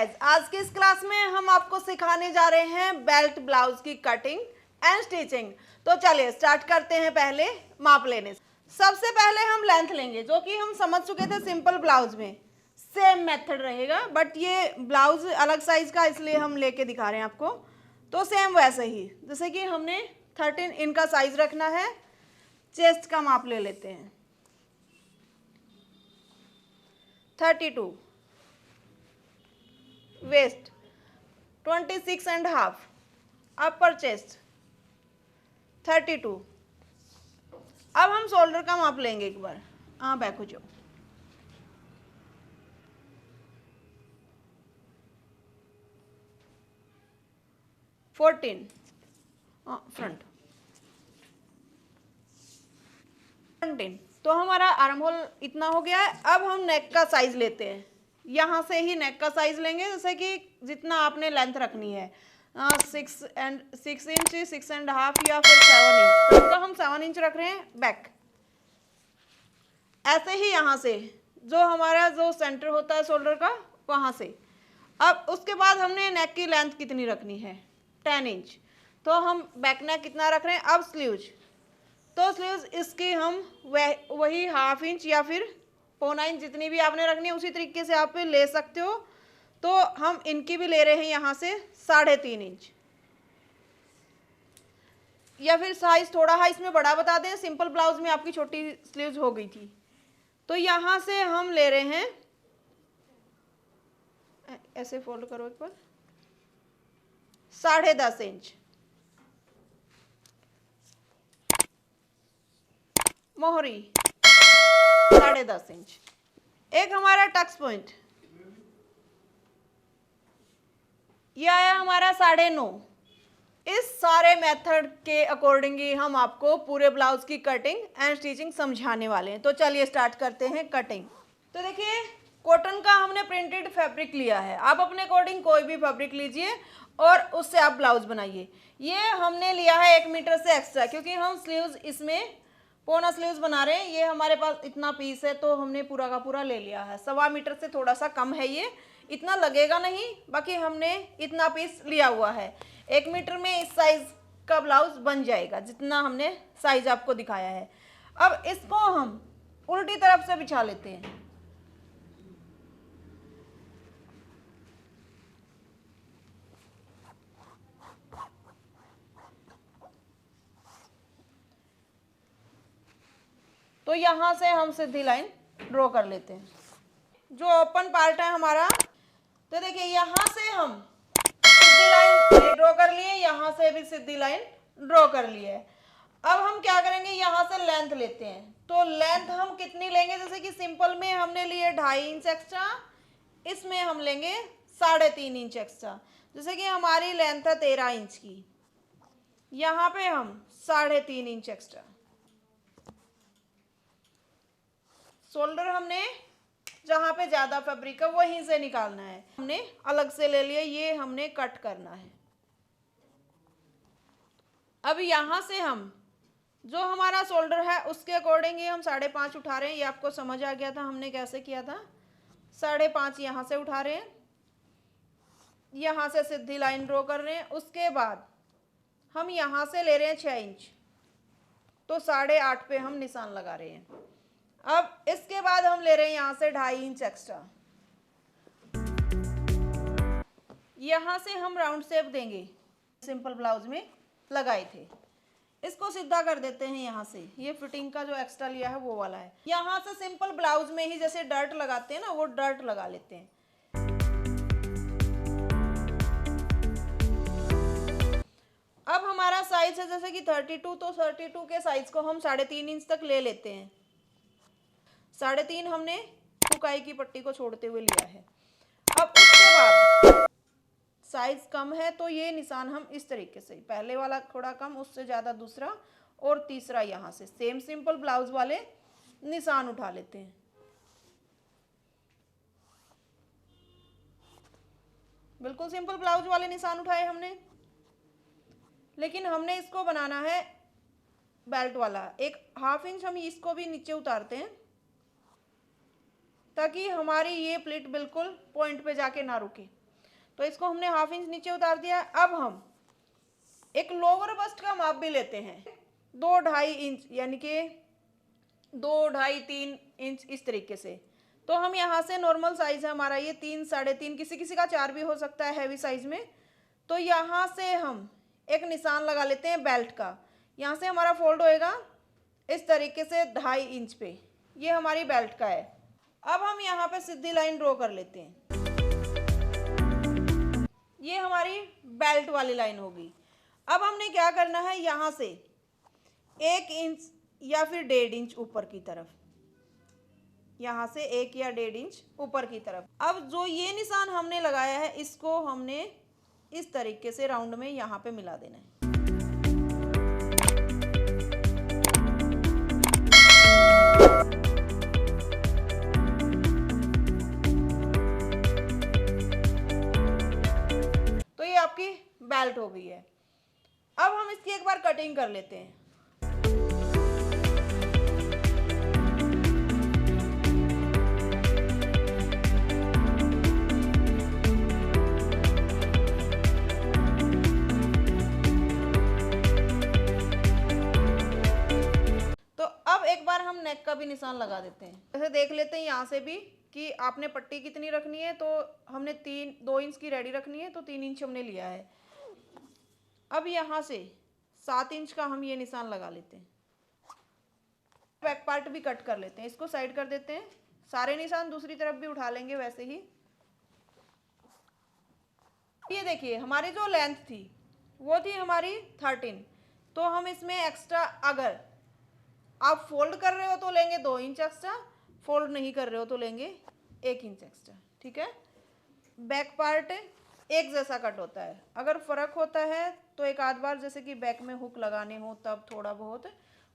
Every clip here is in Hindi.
गाइज, आज की इस क्लास में हम आपको सिखाने जा रहे हैं बेल्ट ब्लाउज की कटिंग एंड स्टिचिंग। तो चलिए स्टार्ट करते हैं पहले माप लेने से। सबसे पहले हम लेंथ लेंगे, जो कि हम समझ चुके थे सिंपल ब्लाउज में सेम मेथड रहेगा, बट ये ब्लाउज अलग साइज का इसलिए हम लेके दिखा रहे हैं आपको। तो सेम वैसे ही जैसे कि हमने 13 इनका साइज रखना है। चेस्ट का माप ले लेते हैं 32, वेस्ट 26.5, अपर चेस्ट 32। अब हम शोल्डर का माप लेंगे एक बार। बैक हो जाओ। Fourteen, front 17। तो हमारा आर्म होल इतना हो गया है। अब हम नेक का साइज लेते हैं। यहाँ से ही नेक का साइज लेंगे, जैसे कि जितना आपने लेंथ रखनी है 6 इंच, 6.5 या फिर 7 इंच। तो हम 7 इंच रख रहे हैं बैक। ऐसे ही यहाँ से जो हमारा जो सेंटर होता है शोल्डर का, वहाँ से। अब उसके बाद हमने नेक की लेंथ कितनी रखनी है 10 इंच। तो हम बैक नेक कितना रख रहे हैं। अब स्लीव्स, तो स्लीव्स इसकी हम वही हाफ इंच या फिर 1.25 इंच जितनी भी आपने रखनी है उसी तरीके से आप ले सकते हो। तो हम इनकी भी ले रहे हैं यहाँ से 3.5 इंच, या फिर साइज थोड़ा है इसमें बड़ा बता दें, सिंपल ब्लाउज में आपकी छोटी स्लीव्स हो गई थी। तो यहाँ से हम ले रहे हैं, ऐसे फोल्ड करो एक बार, 10.5 इंच मोहरी, 10.5 इंच। एक हमारा टक्स पॉइंट यह आया हमारा 9.5। इस सारे मेथड के अकॉर्डिंग ही हम आपको पूरे ब्लाउज की कटिंग एंड स्टिचिंग समझाने वाले हैं। तो चलिए स्टार्ट करते हैं कटिंग। तो देखिए, कॉटन का हमने प्रिंटेड फैब्रिक लिया है। आप अपने अकॉर्डिंग कोई भी फैब्रिक लीजिए और उससे आप ब्लाउज बनाइए। ये हमने लिया है 1 मीटर से एक्स्ट्रा, क्योंकि हम स्लीव्स इसमें पौना स्लीव्स बना रहे हैं। ये हमारे पास इतना पीस है तो हमने पूरा का पूरा ले लिया है। 1.25 मीटर से थोड़ा सा कम है, ये इतना लगेगा नहीं, बाकी हमने इतना पीस लिया हुआ है। 1 मीटर में इस साइज का ब्लाउज बन जाएगा, जितना हमने साइज आपको दिखाया है। अब इसको हम उल्टी तरफ से बिछा लेते हैं। तो यहां से हम सीधी लाइन ड्रॉ कर लेते हैं, जो ओपन पार्ट है हमारा। तो देखिए, यहां से हम सीधी लाइन ड्रॉ कर लिए, यहां से भी सीधी लाइन ड्रॉ कर ली है। अब हम क्या करेंगे, यहां से लेंथ लेते हैं। तो लेंथ हम कितनी लेंगे, जैसे कि सिंपल में हमने लिए 2.5 इंच एक्स्ट्रा, इसमें हम लेंगे 3.5 इंच एक्स्ट्रा। जैसे कि हमारी लेंथ है 13 इंच की, यहाँ पे हम 3.5 इंच एक्स्ट्रा। शोल्डर हमने जहां पे ज्यादा फैब्रिक है वहीं से निकालना है, हमने अलग से ले लिया, ये हमने कट करना है। अब यहां से हम जो हमारा शोल्डर है उसके अकॉर्डिंग ही हम 5.5 उठा रहे हैं। ये आपको समझ आ गया था हमने कैसे किया था। 5.5 यहां से उठा रहे हैं, यहां से सीधी लाइन ड्रॉ कर रहे हैं। उसके बाद हम यहां से ले रहे हैं 6 इंच, तो 8.5 पे हम निशान लगा रहे हैं। अब इसके बाद हम ले रहे हैं यहां से 2.5 इंच एक्स्ट्रा, यहां से हम राउंड शेप देंगे, सिंपल ब्लाउज में लगाए थे। इसको सीधा कर देते हैं यहां से। ये फिटिंग का जो एक्स्ट्रा लिया है वो वाला है। यहां से सिंपल ब्लाउज में ही जैसे डर्ट लगाते हैं ना, वो डर्ट लगा लेते हैं। अब हमारा साइज है जैसे कि 32, तो 32 के साइज को हम 3.5 इंच तक ले लेते हैं। 3.5 हमने फुकाई की पट्टी को छोड़ते हुए लिया है। अब उसके बाद साइज कम है तो ये निशान हम इस तरीके से, पहले वाला थोड़ा कम, उससे ज्यादा दूसरा और तीसरा, यहां से सेम सिंपल ब्लाउज वाले निशान उठा लेते हैं। बिल्कुल सिंपल ब्लाउज वाले निशान उठाए हमने, लेकिन हमने इसको बनाना है बेल्ट वाला। 1/2 इंच हम इसको भी नीचे उतारते हैं, ताकि हमारी ये प्लेट बिल्कुल पॉइंट पे जाके ना रुके। तो इसको हमने 1/2 इंच नीचे उतार दिया। अब हम एक लोअर बस्ट का माप भी लेते हैं, 2-2.5 इंच, यानी कि 2-2.5-3 इंच इस तरीके से। तो हम यहाँ से नॉर्मल साइज है हमारा ये 3, 3.5, किसी किसी का 4 भी हो सकता है हैवी साइज में। तो यहाँ से हम एक निशान लगा लेते हैं बेल्ट का। यहाँ से हमारा फोल्ड होएगा इस तरीके से 2.5 इंच पे, ये हमारी बेल्ट का है। अब हम यहाँ पे सीधी लाइन ड्रॉ कर लेते हैं, ये हमारी बेल्ट वाली लाइन होगी। अब हमने क्या करना है, यहाँ से 1 इंच या फिर 1.5 इंच ऊपर की तरफ, यहाँ से 1 या 1.5 इंच ऊपर की तरफ। अब जो ये निशान हमने लगाया है इसको हमने इस तरीके से राउंड में यहाँ पे मिला देना है। तो ये आपकी बेल्ट हो गई है। अब हम इसकी एक बार कटिंग कर लेते हैं। तो अब एक बार हम नेक का भी निशान लगा देते हैं। जैसे देख लेते हैं यहाँ से भी कि आपने पट्टी कितनी रखनी है। तो हमने 2 इंच की रेडी रखनी है, तो 3 इंच हमने लिया है। अब यहाँ से 7 इंच का हम ये निशान लगा लेते हैं। बैक पार्ट भी कट कर लेते हैं, इसको साइड कर देते हैं। सारे निशान दूसरी तरफ भी उठा लेंगे वैसे ही। ये देखिए हमारी जो लेंथ थी वो थी हमारी 13। तो हम इसमें एक्स्ट्रा, अगर आप फोल्ड कर रहे हो तो लेंगे 2 इंच एक्स्ट्रा, फोल्ड नहीं कर रहे हो तो लेंगे 1 इंच एक्स्ट्रा, ठीक है। बैक पार्ट एक जैसा कट होता है, अगर फ़र्क होता है तो एक आध बार जैसे कि बैक में हुक लगाने हो तब थोड़ा बहुत,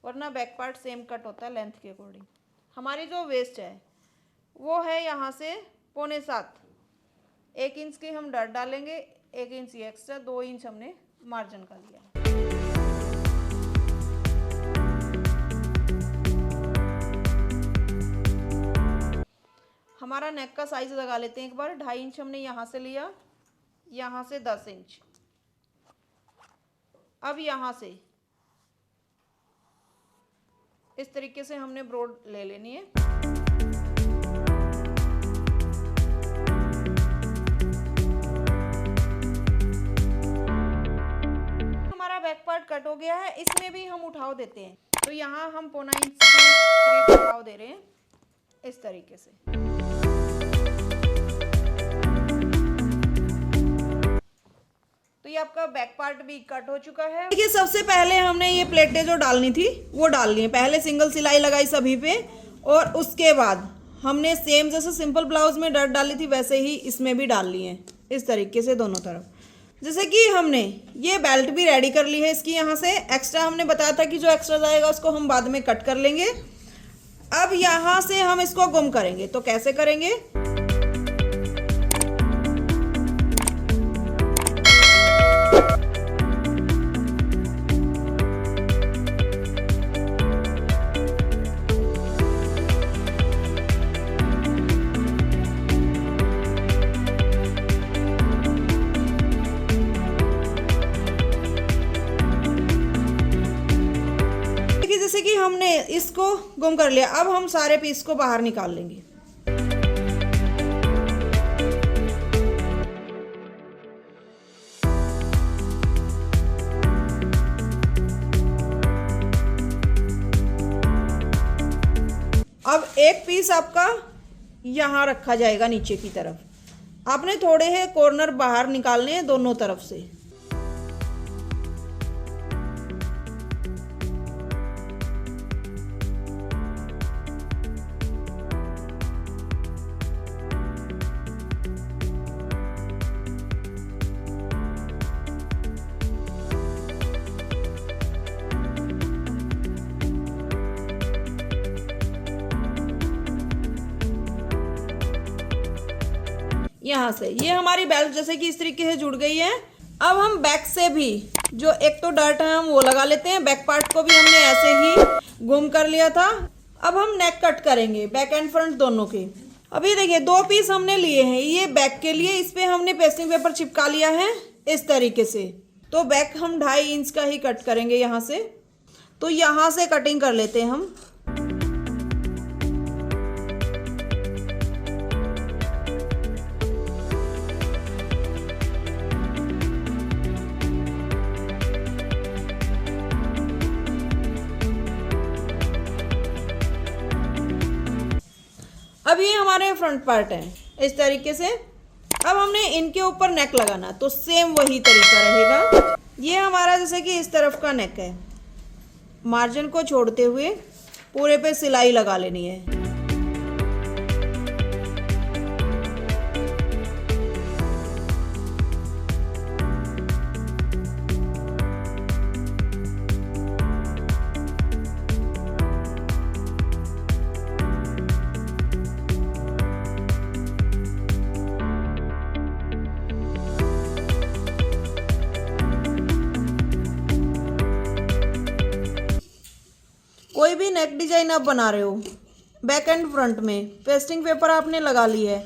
वरना बैक पार्ट सेम कट होता है लेंथ के अकॉर्डिंग। हमारी जो वेस्ट है वो है यहाँ से 6.25, 1 इंच की हम डट डालेंगे, 1 इंच ये एक्स्ट्रा, 2 इंच हमने मार्जिन का लिया। हमारा नेक का साइज लगा लेते हैं एक बार। 2.5 इंच हमने यहाँ से लिया, यहाँ से 10 इंच। अब यहाँ से इस तरीके से हमने ब्रॉड ले लेनी है। हमारा बैक पार्ट कट हो गया है, इसमें भी हम उठाव देते हैं। तो यहाँ हम 0.25 इंच की करीब उठाव दे रहे हैं इस तरीके से। तो ये आपका बैक पार्ट भी कट हो चुका है। देखिए सबसे पहले हमने ये प्लेटें जो डालनी थी वो डाल ली है। पहले सिंगल सिलाई लगाई सभी पे, और उसके बाद हमने सेम जैसे सिंपल ब्लाउज में डट डाली थी वैसे ही इसमें भी डाल ली है इस तरीके से दोनों तरफ। जैसे कि हमने ये बेल्ट भी रेडी कर ली है इसकी। यहाँ से एक्स्ट्रा हमने बताया था कि जो एक्स्ट्रा जाएगा उसको हम बाद में कट कर लेंगे। अब यहाँ से हम इसको गुम करेंगे, तो कैसे करेंगे, जैसे कि हमने इसको गुम कर लिया। अब हम सारे पीस को बाहर निकाल लेंगे। अब एक पीस आपका यहाँ रखा जाएगा नीचे की तरफ। आपने थोड़े है कॉर्नर बाहर निकालने हैं दोनों तरफ से। यहाँ से ये हमारी बेल्ट जैसे कि इस तरीके से जुड़ गई है। अब हम बैक से भी जो एक तो डर्ट है हम वो लगा लेते हैं। बैक पार्ट को भी हमने ऐसे ही गुम कर लिया था। अब हम नेक कट करेंगे बैक एंड फ्रंट दोनों के। अभी देखिए 2 पीस हमने लिए हैं, ये बैक के लिए, इस पे हमने पेस्टिंग पेपर चिपका लिया है इस तरीके से। तो बैक हम 2.5 इंच का ही कट करेंगे यहाँ से। तो यहाँ से कटिंग कर लेते हैं हम। अब ये हमारे फ्रंट पार्ट है इस तरीके से। अब हमने इनके ऊपर नेक लगाना, तो सेम वही तरीका रहेगा। ये हमारा जैसे कि इस तरफ का नेक है, मार्जिन को छोड़ते हुए पूरे पे सिलाई लगा लेनी है। कोई भी नेक डिजाइन आप बना रहे हो, बैक एंड फ्रंट में पेस्टिंग पेपर आपने लगा ली है,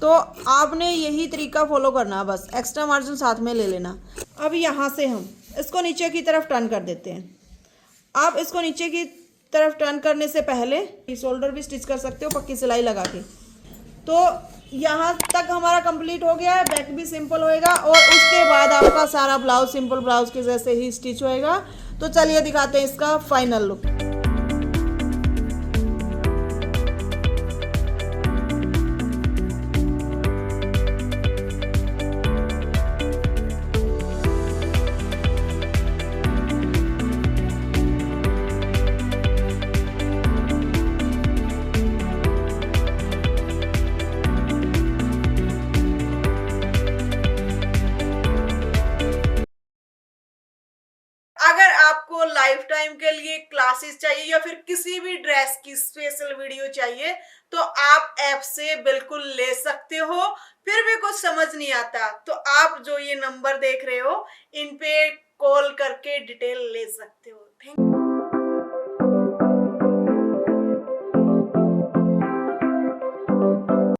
तो आपने यही तरीका फॉलो करना, बस एक्स्ट्रा मार्जिन साथ में ले लेना। अब यहाँ से हम इसको नीचे की तरफ टर्न कर देते हैं। आप इसको नीचे की तरफ टर्न करने से पहले शोल्डर भी स्टिच कर सकते हो पक्की सिलाई लगा के। तो यहाँ तक हमारा कंप्लीट हो गया है, बैक भी सिंपल होएगा और उसके बाद आपका सारा ब्लाउज सिंपल ब्लाउज के जैसे ही स्टिच होएगा। तो चलिए दिखाते हैं इसका फाइनल लुक। अगर आपको लाइफ टाइम के लिए क्लासेस चाहिए या फिर किसी भी ड्रेस की स्पेशल वीडियो चाहिए, तो आप ऐप से बिल्कुल ले सकते हो। फिर भी कुछ समझ नहीं आता तो आप जो ये नंबर देख रहे हो इन पे कॉल करके डिटेल ले सकते हो। Thank you.